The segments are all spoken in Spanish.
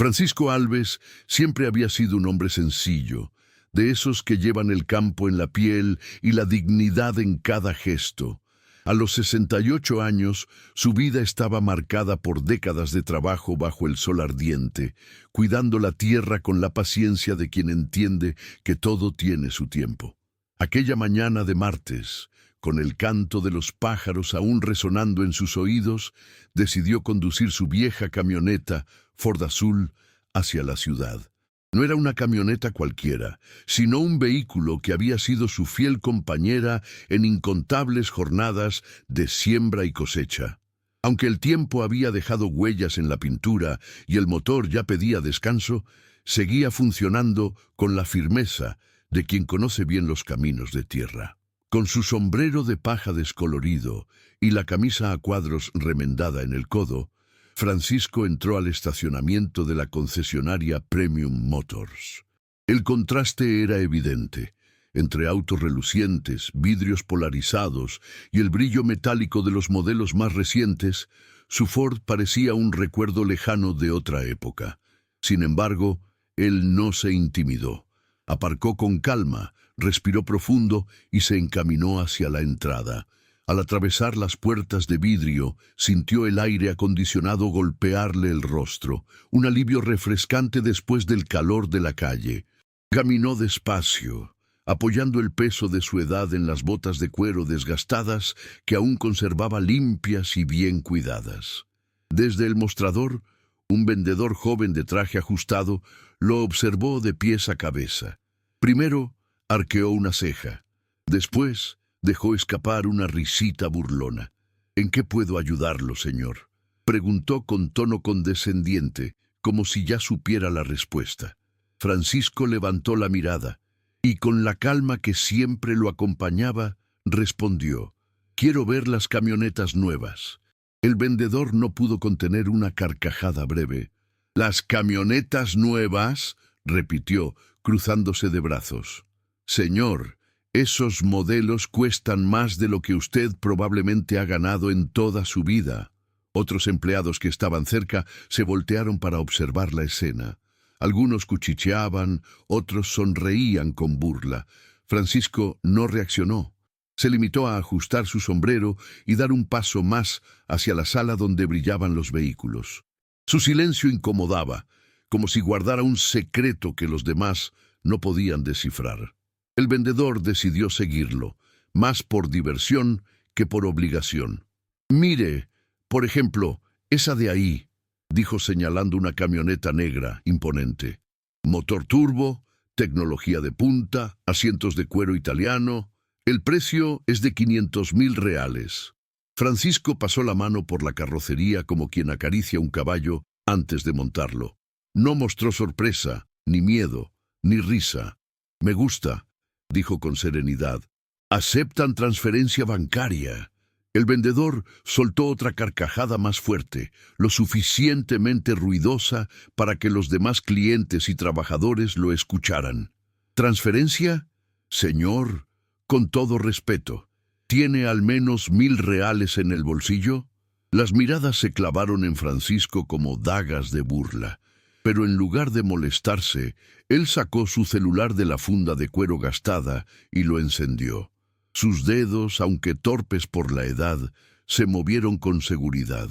Francisco Alves siempre había sido un hombre sencillo, de esos que llevan el campo en la piel y la dignidad en cada gesto. A los 68 años, su vida estaba marcada por décadas de trabajo bajo el sol ardiente, cuidando la tierra con la paciencia de quien entiende que todo tiene su tiempo. Aquella mañana de martes, con el canto de los pájaros aún resonando en sus oídos, decidió conducir su vieja camioneta, Ford azul, hacia la ciudad. No era una camioneta cualquiera, sino un vehículo que había sido su fiel compañera en incontables jornadas de siembra y cosecha. Aunque el tiempo había dejado huellas en la pintura y el motor ya pedía descanso, seguía funcionando con la firmeza de quien conoce bien los caminos de tierra. Con su sombrero de paja descolorido y la camisa a cuadros remendada en el codo, Francisco entró al estacionamiento de la concesionaria Premium Motors. El contraste era evidente. Entre autos relucientes, vidrios polarizados y el brillo metálico de los modelos más recientes, su Ford parecía un recuerdo lejano de otra época. Sin embargo, él no se intimidó. Aparcó con calma, respiró profundo y se encaminó hacia la entrada. Al atravesar las puertas de vidrio, sintió el aire acondicionado golpearle el rostro, un alivio refrescante después del calor de la calle. Caminó despacio, apoyando el peso de su edad en las botas de cuero desgastadas que aún conservaba limpias y bien cuidadas. Desde el mostrador, un vendedor joven de traje ajustado lo observó de pies a cabeza. Primero, arqueó una ceja. Después, dejó escapar una risita burlona. «¿En qué puedo ayudarlo, señor?», preguntó con tono condescendiente, como si ya supiera la respuesta. Francisco levantó la mirada y, con la calma que siempre lo acompañaba, respondió: «Quiero ver las camionetas nuevas». El vendedor no pudo contener una carcajada breve. «¿Las camionetas nuevas?», repitió, cruzándose de brazos. «Señor, esos modelos cuestan más de lo que usted probablemente ha ganado en toda su vida». Otros empleados que estaban cerca se voltearon para observar la escena. Algunos cuchicheaban, otros sonreían con burla. Francisco no reaccionó. Se limitó a ajustar su sombrero y dar un paso más hacia la sala donde brillaban los vehículos. Su silencio incomodaba, como si guardara un secreto que los demás no podían descifrar. El vendedor decidió seguirlo, más por diversión que por obligación. «Mire, por ejemplo, esa de ahí», dijo señalando una camioneta negra imponente. «Motor turbo, tecnología de punta, asientos de cuero italiano. El precio es de 500.000 reales». Francisco pasó la mano por la carrocería como quien acaricia un caballo antes de montarlo. No mostró sorpresa, ni miedo, ni risa. «Me gusta», dijo con serenidad. «Aceptan transferencia bancaria». El vendedor soltó otra carcajada más fuerte, lo suficientemente ruidosa para que los demás clientes y trabajadores lo escucharan. «¿Transferencia? Señor, con todo respeto, ¿tiene al menos 1.000 reales en el bolsillo?». Las miradas se clavaron en Francisco como dagas de burla. Pero en lugar de molestarse, él sacó su celular de la funda de cuero gastada y lo encendió. Sus dedos, aunque torpes por la edad, se movieron con seguridad.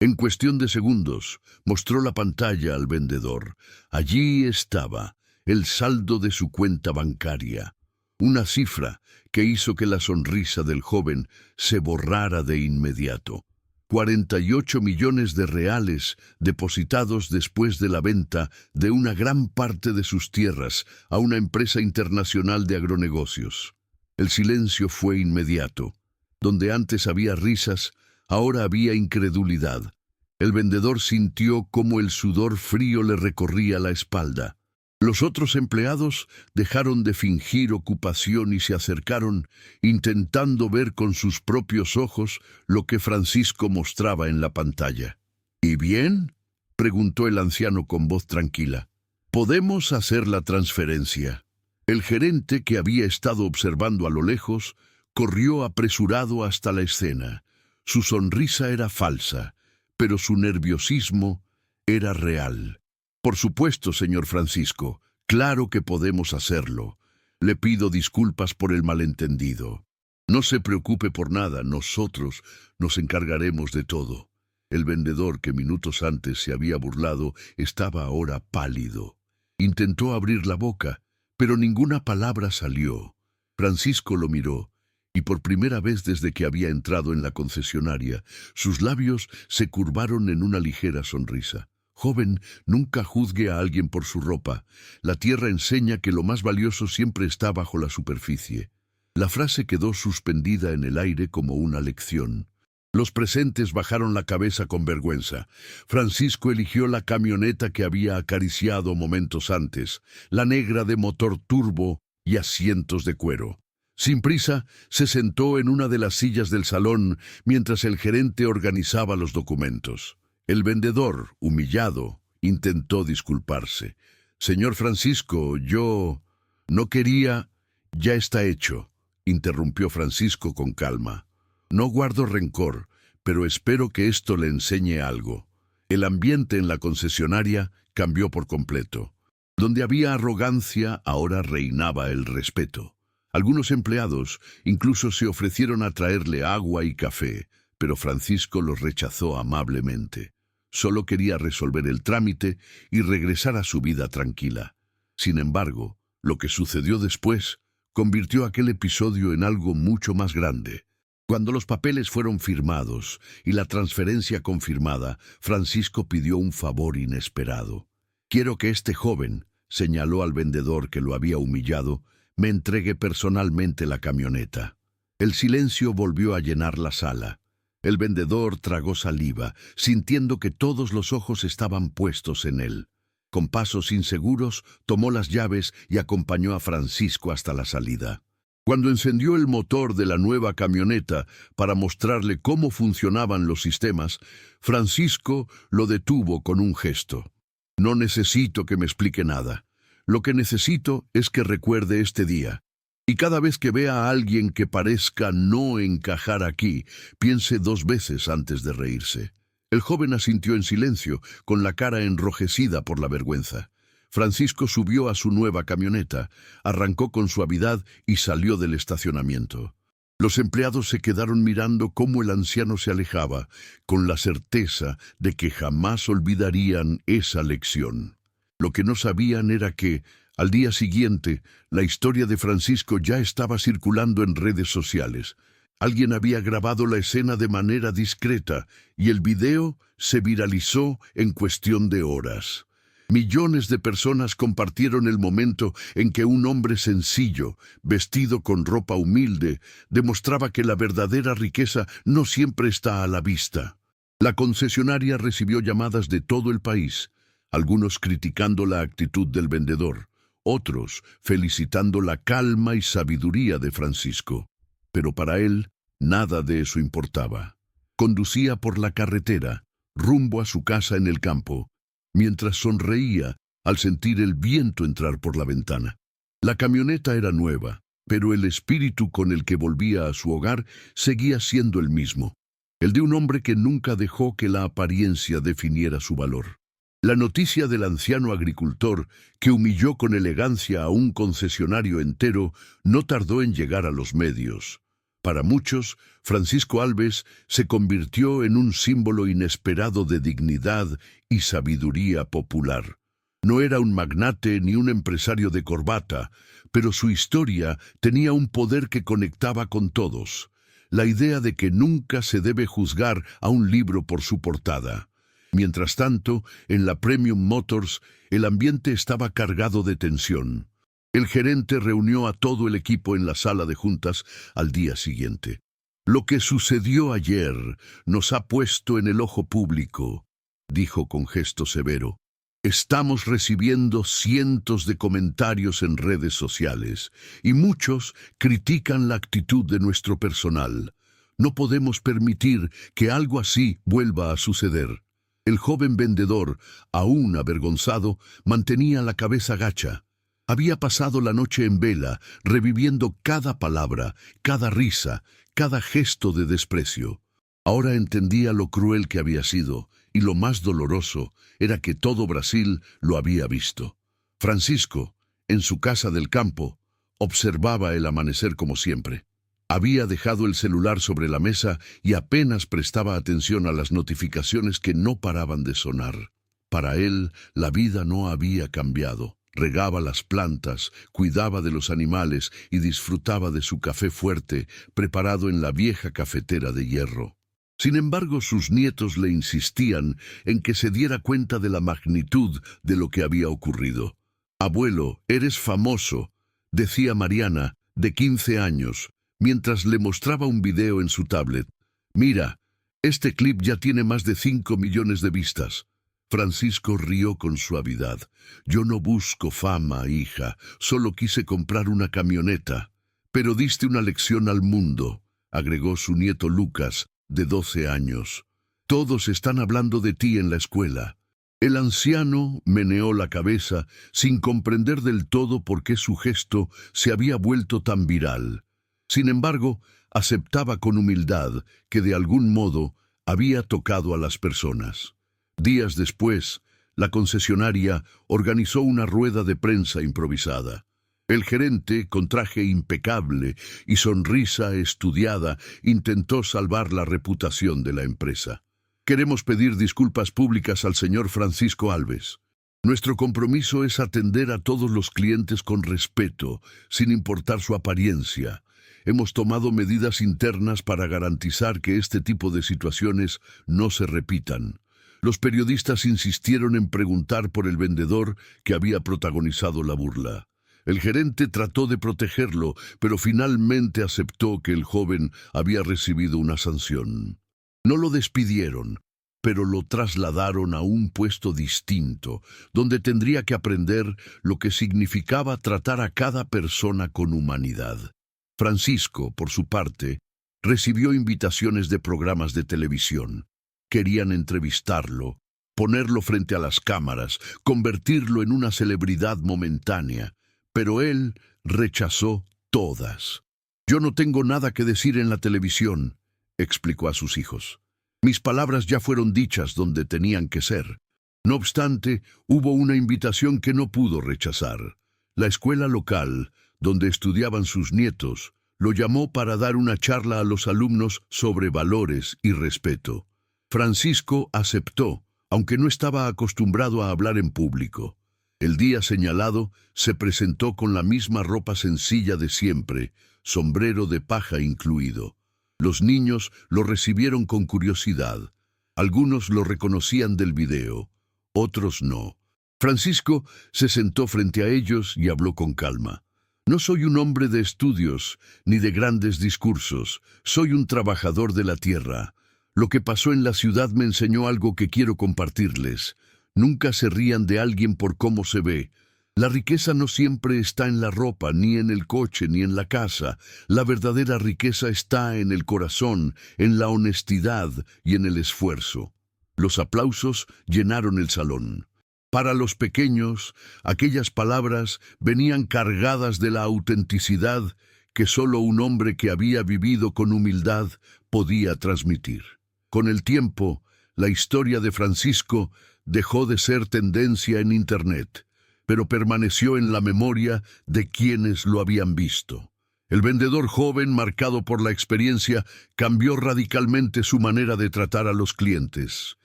En cuestión de segundos, mostró la pantalla al vendedor. Allí estaba, el saldo de su cuenta bancaria. Una cifra que hizo que la sonrisa del joven se borrara de inmediato. 48 millones de reales depositados después de la venta de una gran parte de sus tierras a una empresa internacional de agronegocios. El silencio fue inmediato. Donde antes había risas, ahora había incredulidad. El vendedor sintió cómo el sudor frío le recorría la espalda. Los otros empleados dejaron de fingir ocupación y se acercaron, intentando ver con sus propios ojos lo que Francisco mostraba en la pantalla. «¿Y bien?», preguntó el anciano con voz tranquila. «Podemos hacer la transferencia». El gerente, que había estado observando a lo lejos, corrió apresurado hasta la escena. Su sonrisa era falsa, pero su nerviosismo era real. Por supuesto, señor Francisco, claro que podemos hacerlo. Le pido disculpas por el malentendido. No se preocupe por nada, nosotros nos encargaremos de todo. El vendedor que minutos antes se había burlado estaba ahora pálido. Intentó abrir la boca, pero ninguna palabra salió. Francisco lo miró, y por primera vez desde que había entrado en la concesionaria, sus labios se curvaron en una ligera sonrisa. Joven, nunca juzgue a alguien por su ropa. La tierra enseña que lo más valioso siempre está bajo la superficie. La frase quedó suspendida en el aire como una lección. Los presentes bajaron la cabeza con vergüenza. Francisco eligió la camioneta que había acariciado momentos antes, la negra de motor turbo y asientos de cuero. Sin prisa, se sentó en una de las sillas del salón mientras el gerente organizaba los documentos. El vendedor, humillado, intentó disculparse. «Señor Francisco, yo no quería...» «Ya está hecho», interrumpió Francisco con calma. «No guardo rencor, pero espero que esto le enseñe algo». El ambiente en la concesionaria cambió por completo. Donde había arrogancia, ahora reinaba el respeto. Algunos empleados incluso se ofrecieron a traerle agua y café, pero Francisco los rechazó amablemente. Solo quería resolver el trámite y regresar a su vida tranquila. Sin embargo, lo que sucedió después convirtió aquel episodio en algo mucho más grande. Cuando los papeles fueron firmados y la transferencia confirmada, Francisco pidió un favor inesperado. «Quiero que este joven», señaló al vendedor que lo había humillado, «me entregue personalmente la camioneta». El silencio volvió a llenar la sala. El vendedor tragó saliva, sintiendo que todos los ojos estaban puestos en él. Con pasos inseguros, tomó las llaves y acompañó a Francisco hasta la salida. Cuando encendió el motor de la nueva camioneta para mostrarle cómo funcionaban los sistemas, Francisco lo detuvo con un gesto. «No necesito que me explique nada. Lo que necesito es que recuerde este día. Y cada vez que vea a alguien que parezca no encajar aquí, piense 2 veces antes de reírse». El joven asintió en silencio, con la cara enrojecida por la vergüenza. Francisco subió a su nueva camioneta, arrancó con suavidad y salió del estacionamiento. Los empleados se quedaron mirando cómo el anciano se alejaba, con la certeza de que jamás olvidarían esa lección. Lo que no sabían era que, al día siguiente, la historia de Francisco ya estaba circulando en redes sociales. Alguien había grabado la escena de manera discreta y el video se viralizó en cuestión de horas. Millones de personas compartieron el momento en que un hombre sencillo, vestido con ropa humilde, demostraba que la verdadera riqueza no siempre está a la vista. La concesionaria recibió llamadas de todo el país, algunos criticando la actitud del vendedor, otros felicitando la calma y sabiduría de Francisco. Pero para él, nada de eso importaba. Conducía por la carretera, rumbo a su casa en el campo, mientras sonreía al sentir el viento entrar por la ventana. La camioneta era nueva, pero el espíritu con el que volvía a su hogar seguía siendo el mismo, el de un hombre que nunca dejó que la apariencia definiera su valor. La noticia del anciano agricultor, que humilló con elegancia a un concesionario entero, no tardó en llegar a los medios. Para muchos, Francisco Alves se convirtió en un símbolo inesperado de dignidad y sabiduría popular. No era un magnate ni un empresario de corbata, pero su historia tenía un poder que conectaba con todos. La idea de que nunca se debe juzgar a un libro por su portada. Mientras tanto, en la Premium Motors, el ambiente estaba cargado de tensión. El gerente reunió a todo el equipo en la sala de juntas al día siguiente. «Lo que sucedió ayer nos ha puesto en el ojo público», dijo con gesto severo. «Estamos recibiendo cientos de comentarios en redes sociales y muchos critican la actitud de nuestro personal. No podemos permitir que algo así vuelva a suceder». El joven vendedor, aún avergonzado, mantenía la cabeza gacha. Había pasado la noche en vela, reviviendo cada palabra, cada risa, cada gesto de desprecio. Ahora entendía lo cruel que había sido y lo más doloroso era que todo Brasil lo había visto. Francisco, en su casa del campo, observaba el amanecer como siempre. Había dejado el celular sobre la mesa y apenas prestaba atención a las notificaciones que no paraban de sonar. Para él, la vida no había cambiado. Regaba las plantas, cuidaba de los animales y disfrutaba de su café fuerte, preparado en la vieja cafetera de hierro. Sin embargo, sus nietos le insistían en que se diera cuenta de la magnitud de lo que había ocurrido. «Abuelo, eres famoso», decía Mariana, de 15 años, mientras le mostraba un video en su tablet. «Mira, este clip ya tiene más de 5 millones de vistas». Francisco rió con suavidad. «Yo no busco fama, hija, solo quise comprar una camioneta». «Pero diste una lección al mundo», agregó su nieto Lucas, de 12 años. «Todos están hablando de ti en la escuela». El anciano meneó la cabeza sin comprender del todo por qué su gesto se había vuelto tan viral. Sin embargo, aceptaba con humildad que de algún modo había tocado a las personas. Días después, la concesionaria organizó una rueda de prensa improvisada. El gerente, con traje impecable y sonrisa estudiada, intentó salvar la reputación de la empresa. «Queremos pedir disculpas públicas al señor Francisco Alves. Nuestro compromiso es atender a todos los clientes con respeto, sin importar su apariencia. Hemos tomado medidas internas para garantizar que este tipo de situaciones no se repitan». Los periodistas insistieron en preguntar por el vendedor que había protagonizado la burla. El gerente trató de protegerlo, pero finalmente aceptó que el joven había recibido una sanción. No lo despidieron, pero lo trasladaron a un puesto distinto, donde tendría que aprender lo que significaba tratar a cada persona con humanidad. Francisco, por su parte, recibió invitaciones de programas de televisión. Querían entrevistarlo, ponerlo frente a las cámaras, convertirlo en una celebridad momentánea, pero él rechazó todas. «Yo no tengo nada que decir en la televisión», explicó a sus hijos. «Mis palabras ya fueron dichas donde tenían que ser». No obstante, hubo una invitación que no pudo rechazar. La escuela local, donde estudiaban sus nietos, lo llamó para dar una charla a los alumnos sobre valores y respeto. Francisco aceptó, aunque no estaba acostumbrado a hablar en público. El día señalado se presentó con la misma ropa sencilla de siempre, sombrero de paja incluido. Los niños lo recibieron con curiosidad. Algunos lo reconocían del video, otros no. Francisco se sentó frente a ellos y habló con calma. «No soy un hombre de estudios ni de grandes discursos, soy un trabajador de la tierra. Lo que pasó en la ciudad me enseñó algo que quiero compartirles. Nunca se rían de alguien por cómo se ve. La riqueza no siempre está en la ropa, ni en el coche, ni en la casa. La verdadera riqueza está en el corazón, en la honestidad y en el esfuerzo». Los aplausos llenaron el salón. Para los pequeños, aquellas palabras venían cargadas de la autenticidad que solo un hombre que había vivido con humildad podía transmitir. Con el tiempo, la historia de Francisco dejó de ser tendencia en Internet, pero permaneció en la memoria de quienes lo habían visto. El vendedor joven, marcado por la experiencia, cambió radicalmente su manera de tratar a los clientes.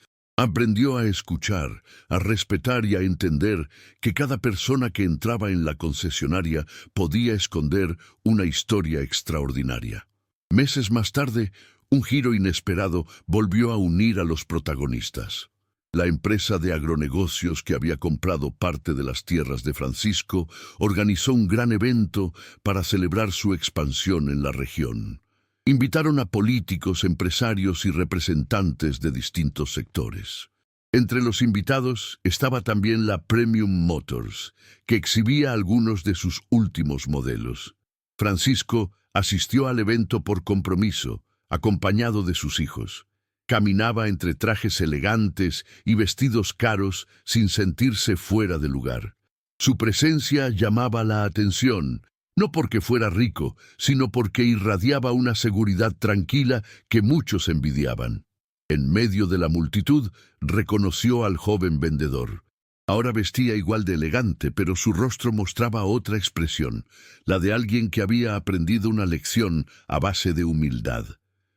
Aprendió a escuchar, a respetar y a entender que cada persona que entraba en la concesionaria podía esconder una historia extraordinaria. Meses más tarde, un giro inesperado volvió a unir a los protagonistas. La empresa de agronegocios que había comprado parte de las tierras de Francisco organizó un gran evento para celebrar su expansión en la región. Invitaron a políticos, empresarios y representantes de distintos sectores. Entre los invitados estaba también la Premium Motors, que exhibía algunos de sus últimos modelos. Francisco asistió al evento por compromiso, acompañado de sus hijos. Caminaba entre trajes elegantes y vestidos caros sin sentirse fuera de lugar. Su presencia llamaba la atención, no porque fuera rico, sino porque irradiaba una seguridad tranquila que muchos envidiaban. En medio de la multitud, reconoció al joven vendedor. Ahora vestía igual de elegante, pero su rostro mostraba otra expresión, la de alguien que había aprendido una lección a base de humildad.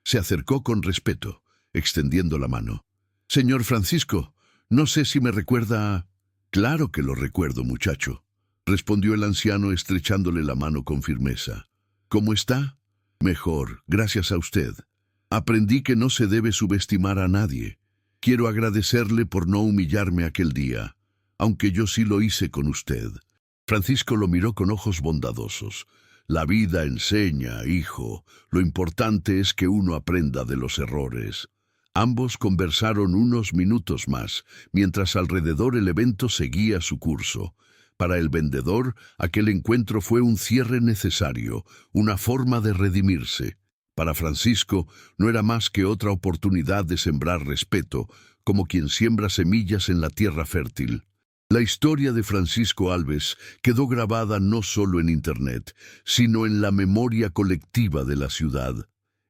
Se acercó con respeto, extendiendo la mano. «Señor Francisco, no sé si me recuerda...» «Claro que lo recuerdo, muchacho», respondió el anciano estrechándole la mano con firmeza. «¿Cómo está?» «Mejor, gracias a usted. Aprendí que no se debe subestimar a nadie. Quiero agradecerle por no humillarme aquel día, aunque yo sí lo hice con usted». Francisco lo miró con ojos bondadosos. «La vida enseña, hijo. Lo importante es que uno aprenda de los errores». Ambos conversaron unos minutos más, mientras alrededor el evento seguía su curso. Para el vendedor, aquel encuentro fue un cierre necesario, una forma de redimirse. Para Francisco, no era más que otra oportunidad de sembrar respeto, como quien siembra semillas en la tierra fértil. La historia de Francisco Alves quedó grabada no solo en Internet, sino en la memoria colectiva de la ciudad.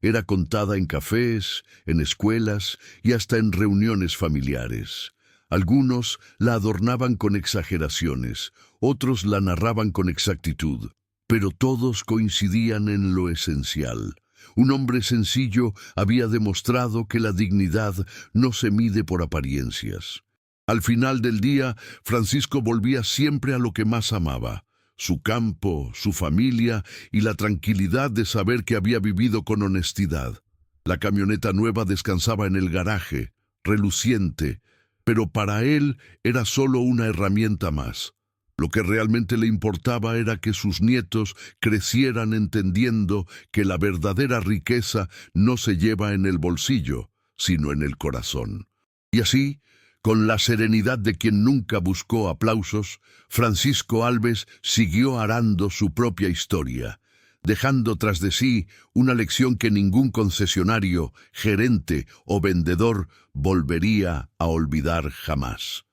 Era contada en cafés, en escuelas y hasta en reuniones familiares. Algunos la adornaban con exageraciones, otros la narraban con exactitud, pero todos coincidían en lo esencial. Un hombre sencillo había demostrado que la dignidad no se mide por apariencias. Al final del día, Francisco volvía siempre a lo que más amaba: su campo, su familia y la tranquilidad de saber que había vivido con honestidad. La camioneta nueva descansaba en el garaje, reluciente, pero para él era solo una herramienta más. Lo que realmente le importaba era que sus nietos crecieran entendiendo que la verdadera riqueza no se lleva en el bolsillo, sino en el corazón. Y así, con la serenidad de quien nunca buscó aplausos, Francisco Alves siguió arando su propia historia, dejando tras de sí una lección que ningún concesionario, gerente o vendedor volvería a olvidar jamás.